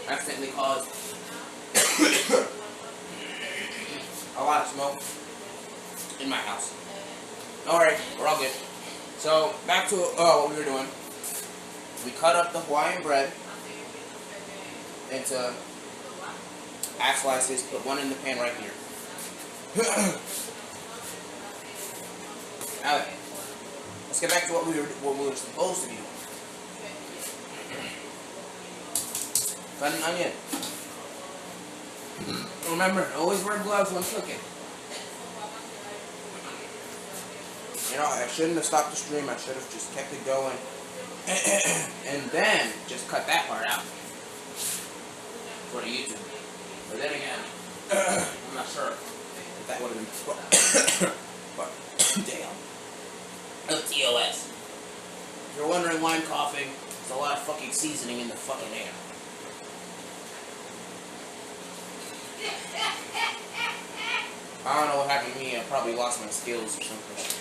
accidentally caused a lot of smoke in my house. Alright, we're all good. So, back to what we were doing. We cut up the Hawaiian bread into half slices, put one in the pan right here. Now, let's get back to what we were supposed to be doing. Cut an onion. Remember, always wear gloves when cooking. You know, I shouldn't have stopped the stream. I should have just kept it going. And then just cut that part out for the YouTube. But then again, I'm not sure if that would have been. But damn. LTOS. If you're wondering why I'm coughing, there's a lot of fucking seasoning in the fucking air. I don't know what happened to me. I probably lost my skills or something.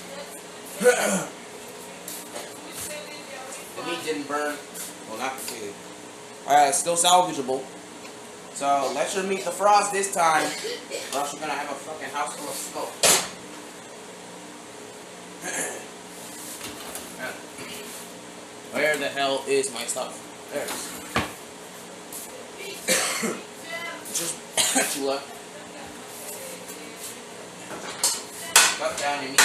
The meat didn't burn. Well, not completely. It's still salvageable. So let your meat defrost this time, or else you're gonna have a fucking house full of smoke. Where the hell is my stuff? There it is. Just chula. Cut down your meat.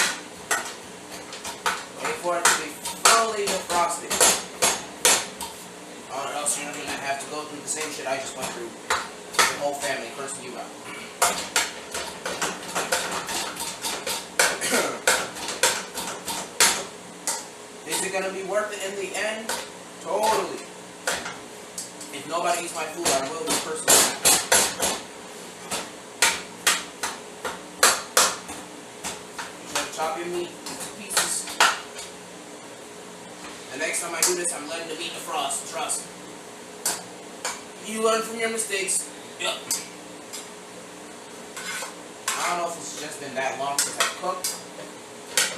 Wait for it to be fully defrosted. Or else you're gonna have to go through the same shit I just went through. Your whole family cursing you out. Is it gonna be worth it in the end? Totally. If nobody eats my food, I will be personally happy. You're gonna chop your meat into pieces. The next time I do this, I'm letting the meat defrost. Trust. You learn from your mistakes. Yep. I don't know if it's just been that long since I've cooked.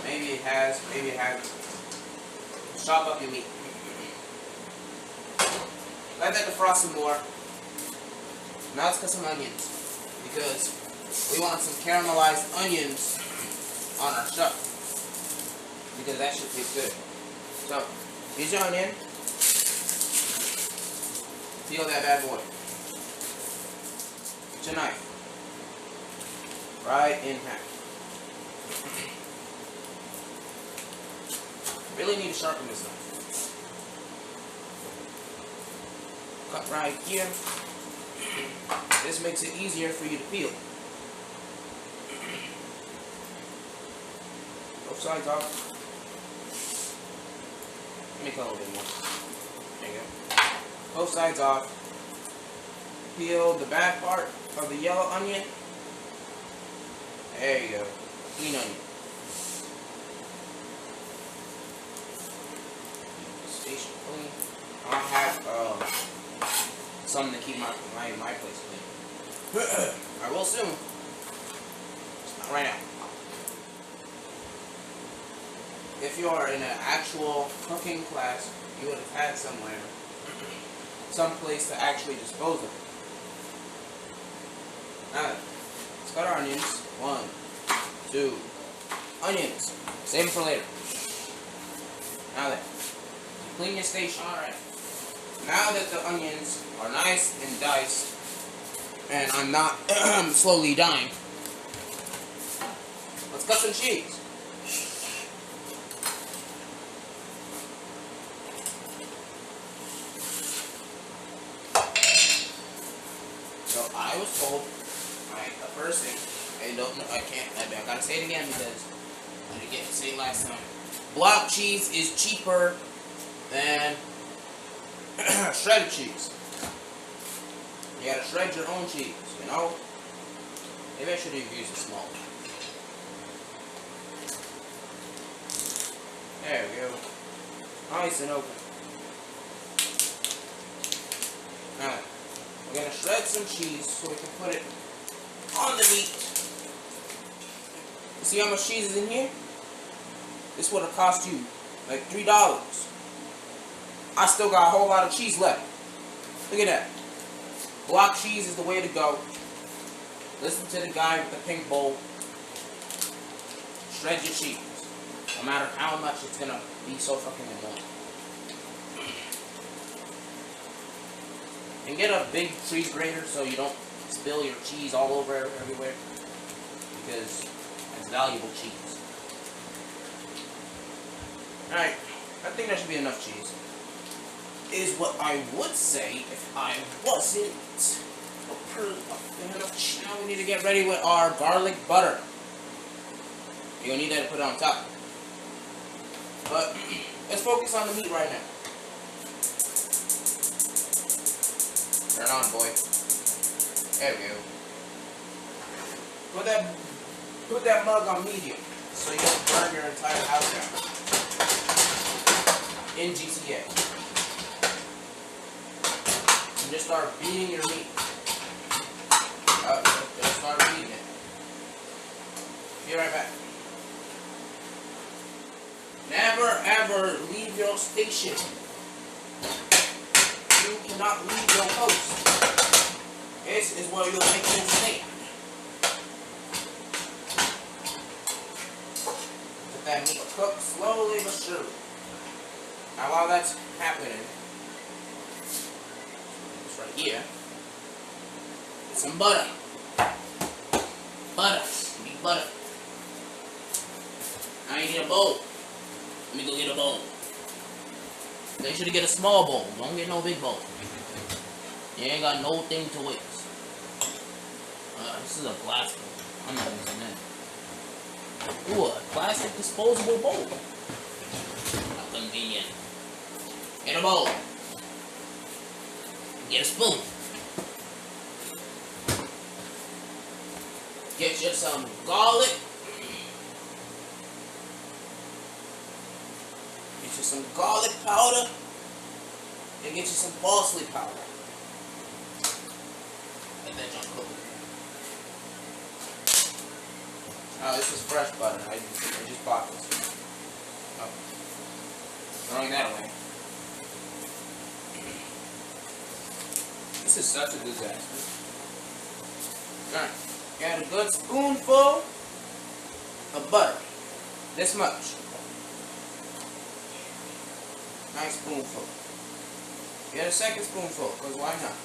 Maybe it has. Maybe it hasn't. Chop up your meat. Let that defrost some more. Now let's cut some onions. Because we want some caramelized onions on our stuff. Because that shit tastes good. So, here's your onion. Peel that bad boy. With your knife. Right in half. Really need to sharpen this knife. Cut right here. This makes it easier for you to peel. Both sides off. Let me cut a little bit more. There you go. Both sides off. Peel the back part of the yellow onion. There you go. Clean onion. Station clean. I have something to keep my place clean. I will soon. Just not right now. If you are in an actual cooking class, you would have had somewhere, some place to actually dispose of it. Now, let's cut our onions. 1, 2, onions. Save them for later. Now then, clean your station. Alright. Now that the onions are nice and diced, and I'm not slowly dying, let's cut some cheese. So I was told, the first thing, I gotta say it again because I didn't say it last time. Block cheese is cheaper than shredded cheese. You gotta shred your own cheese, you know? Maybe I should have used a small one. There we go. Nice and open. Alright. We're gonna shred some cheese so we can put it on the meat. You see how much cheese is in here? This would have cost you like $3. I still got a whole lot of cheese left. Look at that. Block cheese is the way to go. Listen to the guy with the pink bowl. Shred your cheese. No matter how much it's gonna be so fucking annoying. And get a big cheese grater so you don't spill your cheese all over everywhere. Because it's valuable cheese. Alright, I think that should be enough cheese. Is what I would say if I wasn't a fan of cheese. Now we need to get ready with our garlic butter. You're gonna need that to put it on top. But let's focus on the meat right now. Turn on, boy. There we go. Put that mug on medium so you don't burn your entire house down. In GTA. And just start beating your meat. Just start beating it. Be right back. Never ever leave your station. You cannot leave your post. This is where you'll make your stand. Let that meat cook slowly but surely. Now while that's happening, it's right here. Get some butter. Butter. You need butter. Now you need a bowl. Let me go get a bowl. Make sure to get a small bowl. Don't get no big bowl. You ain't got no thing to waste. This is a glass bowl. I'm not using that. Ooh, a plastic disposable bowl. How convenient. Get a bowl. Get a spoon. Get you some garlic. Get you some garlic powder. And get you some parsley powder. Let that junk cook. Oh, this is fresh butter. I just bought this. Oh. Throwing that away. This is such a disaster. Alright. Got a good spoonful of butter. This much. Nice spoonful. Get a second spoonful, because why not?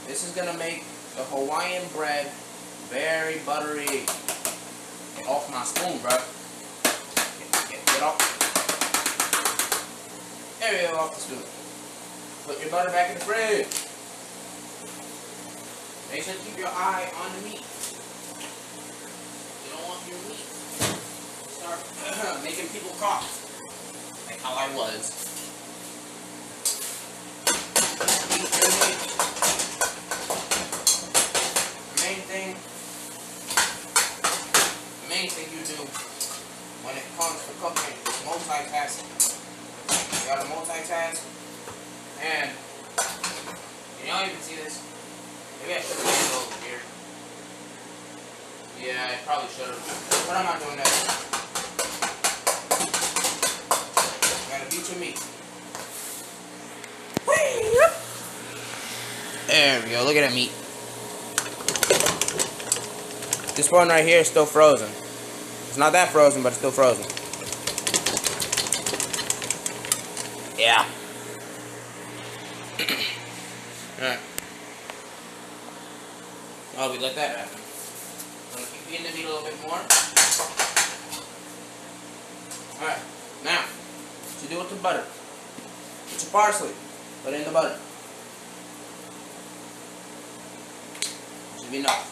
This is going to make the Hawaiian bread very buttery. Get off my spoon, bro. Get off. There we go, off the spoon. Put your butter back in the fridge. Make sure to keep your eye on the meat. You don't want your meat to start making people cough. Like how I was. Eat your meat. The main thing you do when it comes to cooking is multitasking. You gotta multitask, and you don't even see this. Maybe I should have made it over here. Yeah, I probably should have. But I'm not doing that. You gotta beat your meat. There we go. Look at that meat. This one right here is still frozen. It's not that frozen, but it's still frozen. Yeah. Alright. Oh, we let that happen. I'm gonna keep beating the meat a little bit more. Alright. Now, what you do with the butter? Put your parsley. Put it in the butter. Should be enough.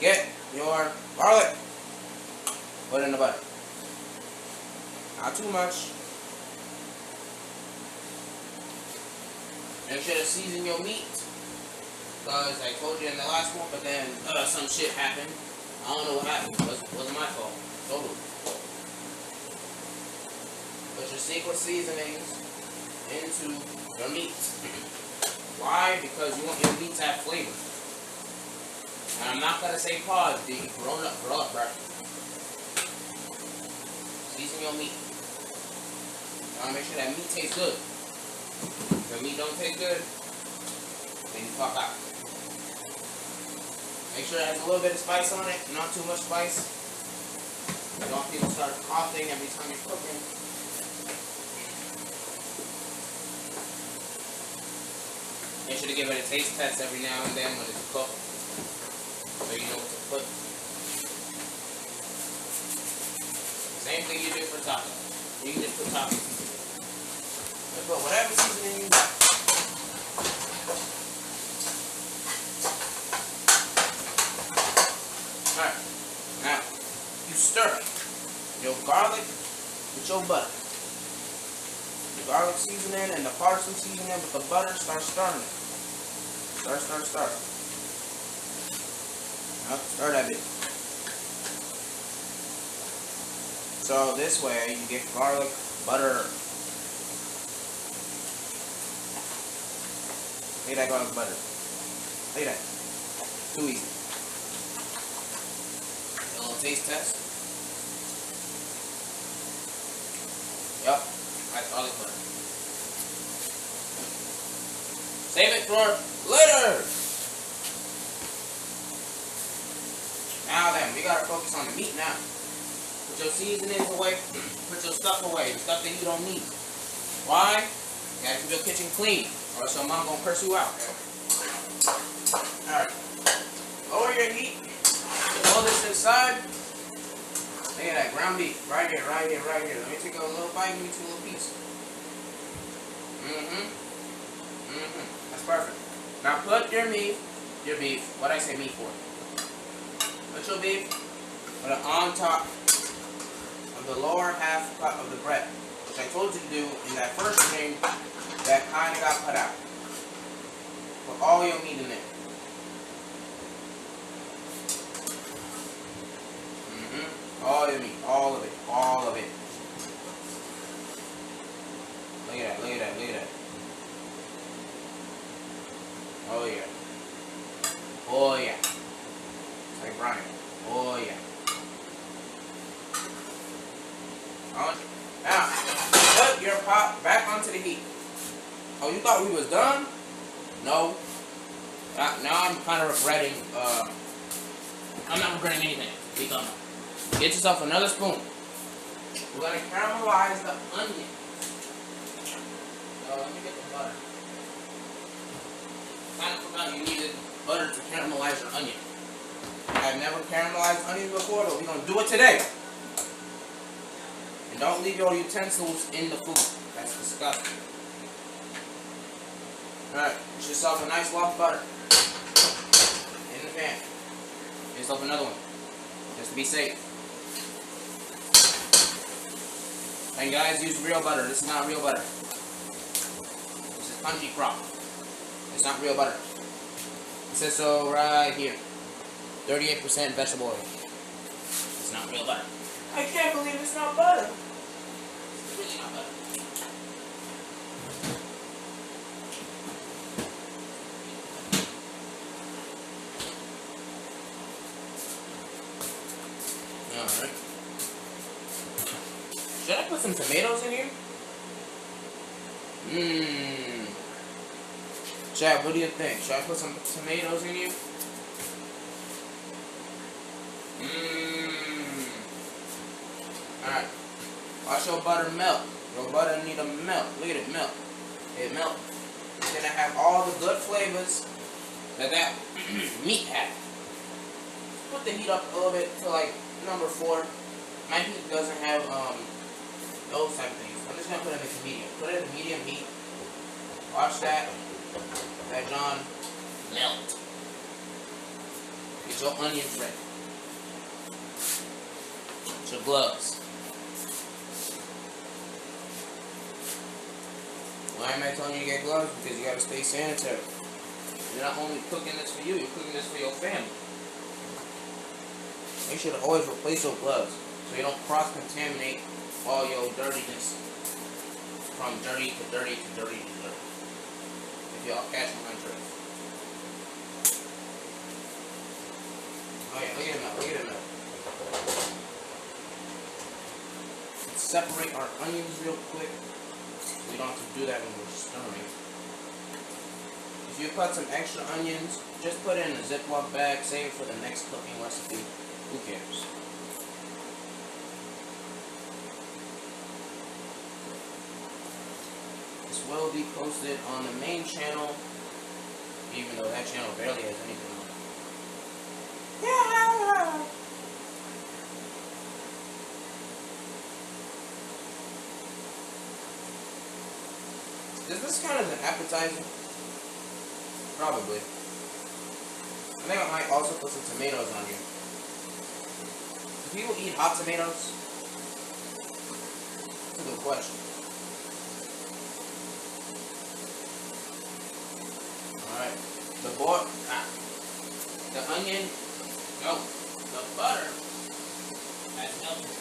Get your garlic. Put it in the butter. Not too much. Make sure to season your meat. Because I told you in the last one, but then some shit happened. I don't know what happened. It wasn't my fault. Totally. Put your secret seasonings into your meat. Why? Because you want your meat to have flavor. And I'm not gonna say pause, D. Grow up, bro. Season your meat. You wanna make sure that meat tastes good. If the meat don't taste good, then you pop out. Make sure it has a little bit of spice on it, not too much spice. You don't want people to start coughing every time you're cooking. Make sure to give it a taste test every now and then when it's cooked, so you know what to put. Same thing you do for taco. You can just put taco seasoning. Just put whatever seasoning you got. Alright, now you stir your garlic with your butter. The garlic seasoning and the parsley seasoning with the butter, start stirring it. Stir. Now, stir that bit. So this way you get garlic, butter. Look at that garlic butter. Look at that. Too easy. A little taste test. Yup, that's garlic butter. Save it for later. Now then, we gotta focus on the meat now. Put your seasonings away. Put your stuff away. The stuff that you don't need. Why? You gotta keep your kitchen clean, or else your mom gonna curse you out. Alright. Lower your heat. Roll this inside. Look at that ground beef. Right here. Let me take a little bite. Give me two little pieces. That's perfect. Now put your beef. What I say meat for? Put your beef. Put it on top of the lower half cut of the bread, which I told you to do in that first thing that kind of got cut out. Put all your meat in there. All your meat, all of it. Look at that. Oh yeah. It's like brownie. Oh yeah. Now, put your pot back onto the heat. Oh, you thought we was done? No. Now I'm kind of regretting. I'm not regretting anything. Keep going. Get yourself another spoon. We're gonna caramelize the onion. Let me get the butter. Kind of forgot you needed butter to caramelize your onion. I've never caramelized onions before, but we're gonna do it today. And don't leave your utensils in the food. That's disgusting. Alright, get yourself a nice lump of butter in the pan. Get yourself another one, just to be safe. And guys, use real butter. This is not real butter. This is country crop. It's not real butter. It says so right here. 38% vegetable oil. It's not real butter. I can't believe it's not butter. It's really not butter. Alright. Should I put some tomatoes in here? Chad, what do you think? Should I put some tomatoes in here? Alright. Watch your butter melt. Your butter need to melt. Look at it melt. It melt. It's gonna have all the good flavors that meat has. Put the heat up a little bit to like number 4. My heat doesn't have those type of things. I'm just gonna put it in medium. Put it in medium heat. Watch that. That John melt. Get your onions ready. Get your gloves. Why am I telling you to get gloves? Because you gotta stay sanitary. You're not only cooking this for you, you're cooking this for your family. Make sure to always replace your gloves so you don't cross-contaminate all your dirtiness from dirty to dirty to dirty to dirty. If y'all catch my drift. Oh yeah, look at it now, look at it now. Let's separate our onions real quick. We don't have to do that when we're stirring. If you cut some extra onions, just put it in a Ziploc bag, save it for the next cooking recipe. Who cares? This will be posted on the main channel, even though that channel barely has anything on it. Yeah. Does this count as an appetizer? Probably. I think I might also put some tomatoes on here. Do people eat hot tomatoes? That's a good question. Alright. The onion, no, the butter has melted.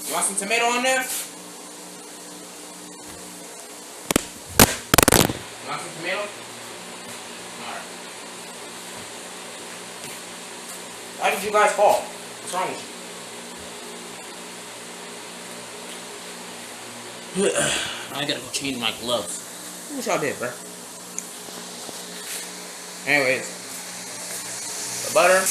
You want some tomato on there? You want some tomato? Alright. Why did you guys fall? What's wrong with you? I gotta go change my gloves. What y'all did, bro? Anyways. The butter.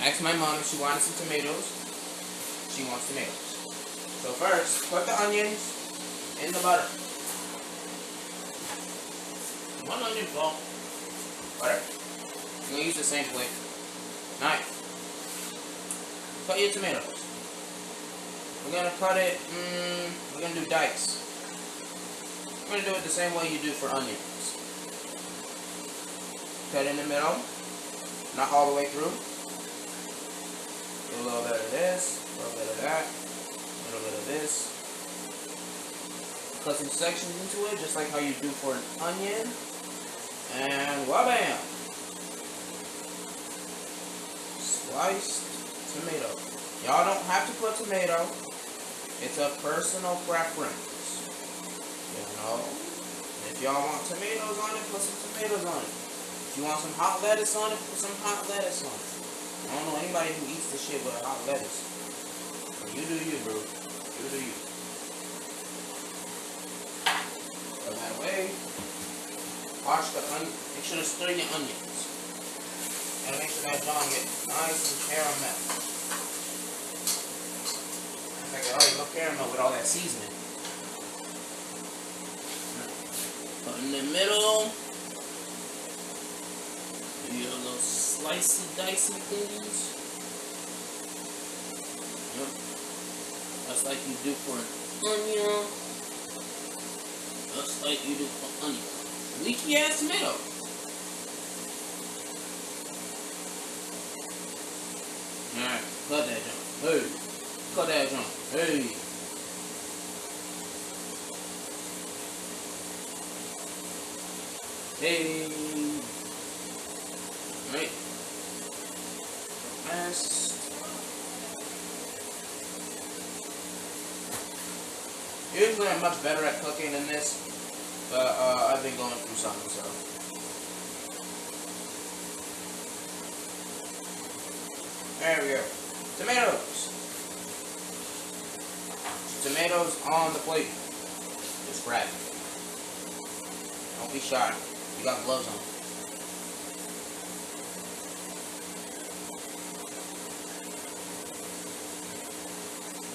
I asked my mom if she wanted some tomatoes. She wants tomatoes. So first, put the onions in the butter. One onion fall. Whatever. I'm gonna use the same plate. Knife. Cut your tomatoes. We're gonna cut it, we're gonna do dice. We're gonna do it the same way you do for onions. Cut in the middle. Not all the way through. A little bit of this, a little bit of that, a little bit of this. Cut some sections into it, just like how you do for an onion. And wabam! Sliced tomato. Y'all don't have to put tomato. It's a personal preference. You know? If y'all want tomatoes on it, put some tomatoes on it. If you want some hot lettuce on it, put some hot lettuce on it. I don't know anybody who eats this shit with hot lettuce. But you do you, bro. You do you. So that way, wash the onion. Make sure to stir your onions. And make sure that John get nice and caramel. Like I already love caramel with all that seasoning. Put in the middle. Your little slicey, dicey things. Yep. Just like you do for an onion. Just like you do for onion. Leaky ass tomato. Alright, cut that junk. Hey. Cut that junk. Hey. Hey. Right. Next. Usually I'm much better at cooking than this, but I've been going through something, so. There we go. Tomatoes. Tomatoes on the plate. Just grab it. Don't be shy. You got gloves on.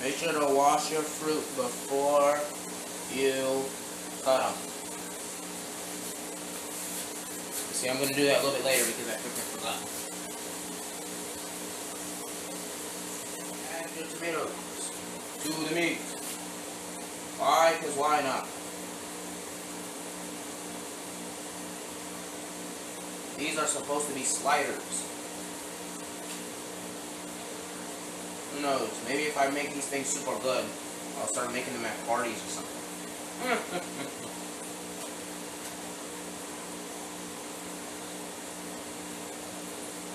Make sure to wash your fruit before you cut them. See, I'm going to do that a little bit later because I freaking forgot. Add your tomatoes to the meat. Why? Because why not? These are supposed to be sliders. Who knows? Maybe if I make these things super good, I'll start making them at parties or something.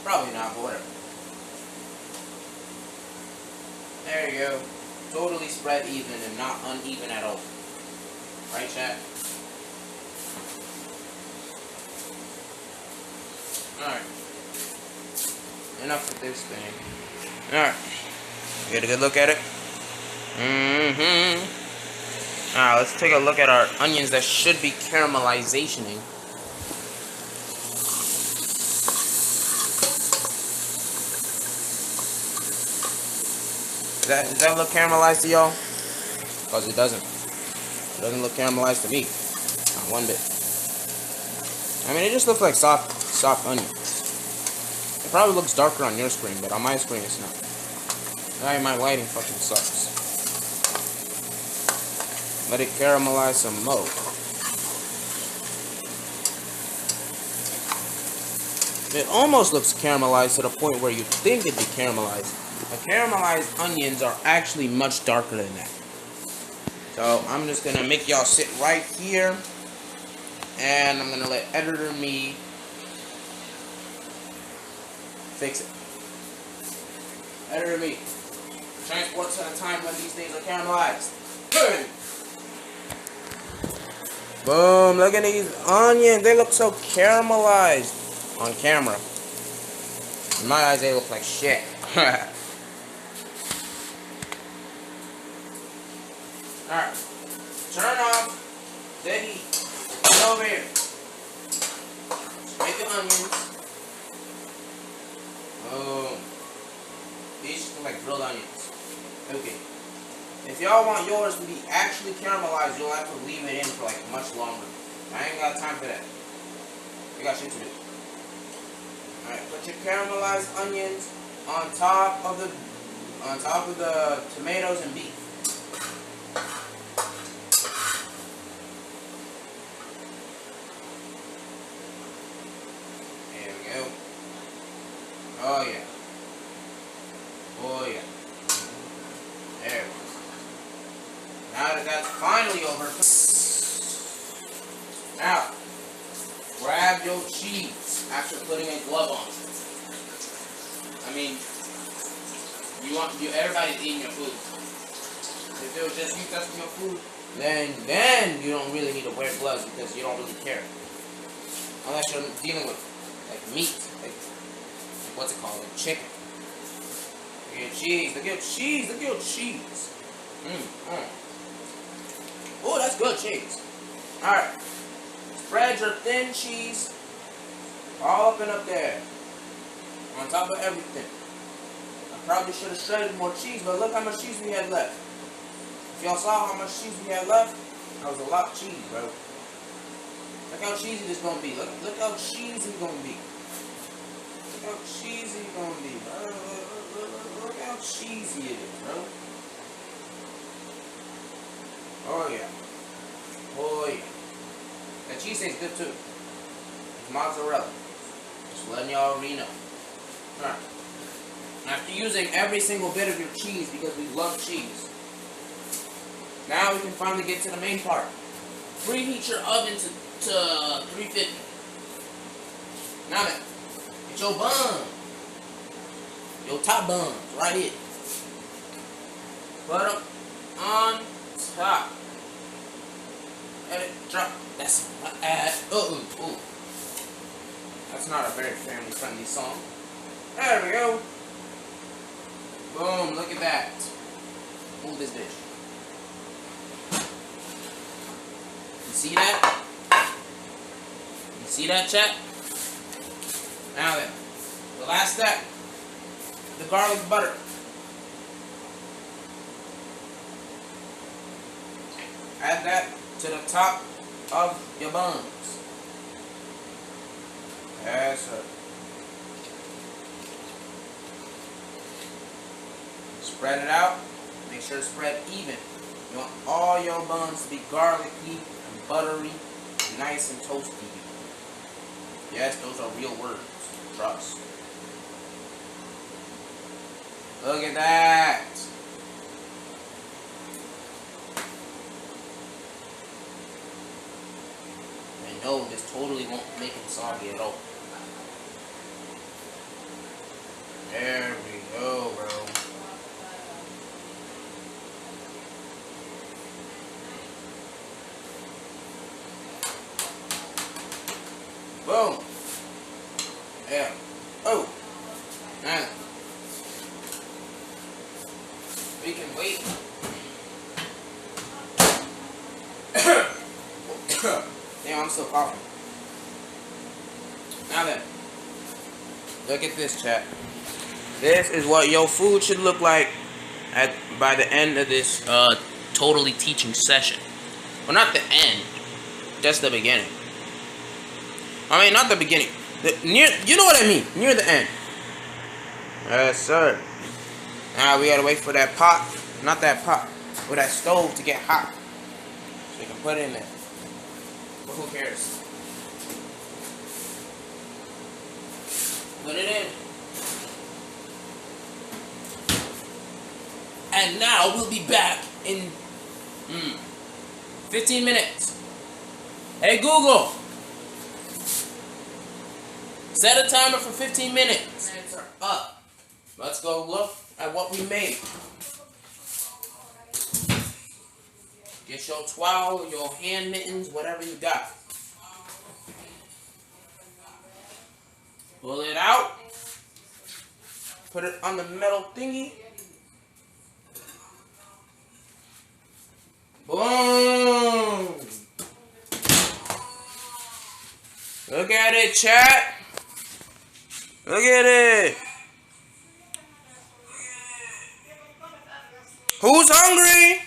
Probably not, but whatever. There you go. Totally spread even and not uneven at all. Right, chat? Alright. Enough of this thing. Alright. Get a good look at it. Alright, let's take a look at our onions that should be caramelization-ing. Does that look caramelized to y'all? Because it doesn't. It doesn't look caramelized to me. Not one bit. I mean, it just looks like soft onions. It probably looks darker on your screen, but on my screen it's not. My lighting fucking sucks. Let it caramelize some more. It almost looks caramelized to the point where you think it'd be caramelized. But caramelized onions are actually much darker than that. So I'm just gonna make y'all sit right here, and I'm gonna let editor me fix it. Editor me. Transport to the time when these things are caramelized. Boom! Boom! Look at these onions. They look so caramelized on camera. In my eyes, they look like shit. Alright. Turn off the heat. Get over here. Make the onions. Oh. These look like grilled onions. Okay. If y'all want yours to be actually caramelized, you'll have to leave it in for like much longer. I ain't got time for that. I got shit to do. Alright, put your caramelized onions on top of the tomatoes and beef. There we go. Oh yeah. Oh yeah. There we go. Now that that's finally over, now grab your cheese after putting a glove on. I mean, everybody's eating your food. If it was just you touching your food, then you don't really need to wear gloves because you don't really care. Unless you're dealing with like meat, like what's it called, like chicken. Look at your cheese. Look at your cheese. Look at your cheese. Oh, that's good cheese. All right. Spread your thin cheese all up and up there. On top of everything. I probably should have shredded more cheese, but look how much cheese we had left. If y'all saw how much cheese we had left, that was a lot of cheese, bro. Look how cheesy this gonna be. Look how cheesy it's gonna be. Look how cheesy it's gonna be, bro. Look how cheesy it is, bro. Oh yeah. Oh yeah. That cheese tastes good too. It's mozzarella. Just letting y'all already know. Alright. After using every single bit of your cheese because we love cheese, now we can finally get to the main part. Preheat your oven to 350. Now then, get your bun. Your top buns right here. Put them on top. Let it drop. That's my ass. Ooh. That's not a very family-friendly song. There we go. Boom, look at that. Move this bitch. You see that? You see that, chat? Now then, the last step. The garlic butter. Add that to the top of your buns. Yes, sir. Spread it out. Make sure it's spread even. You want all your buns to be garlicky and buttery, nice and toasty. Yes, those are real words. Trust. Look at that. And no, this totally won't make it soggy at all. There we go, bro. Boom. Yeah. Oh. Man. We can wait. Damn, I'm still coughing. Now then, look at this, chat. This is what your food should look like by the end of this totally teaching session. Well, not the end, just the beginning. I mean, not the beginning. You know what I mean? Near the end. Yes, sir. Now we gotta wait for that pot, not that pot, for that stove to get hot, so we can put it in there. But who cares? Put it in. And now we'll be back in 15 minutes. Hey Google, set a timer for 15 minutes. Minutes are up. Let's go look at what we made. Get your towel, your hand mittens, whatever you got. Pull it out. Put it on the metal thingy. Boom! Look at it, chat. Look at it. Who's hungry?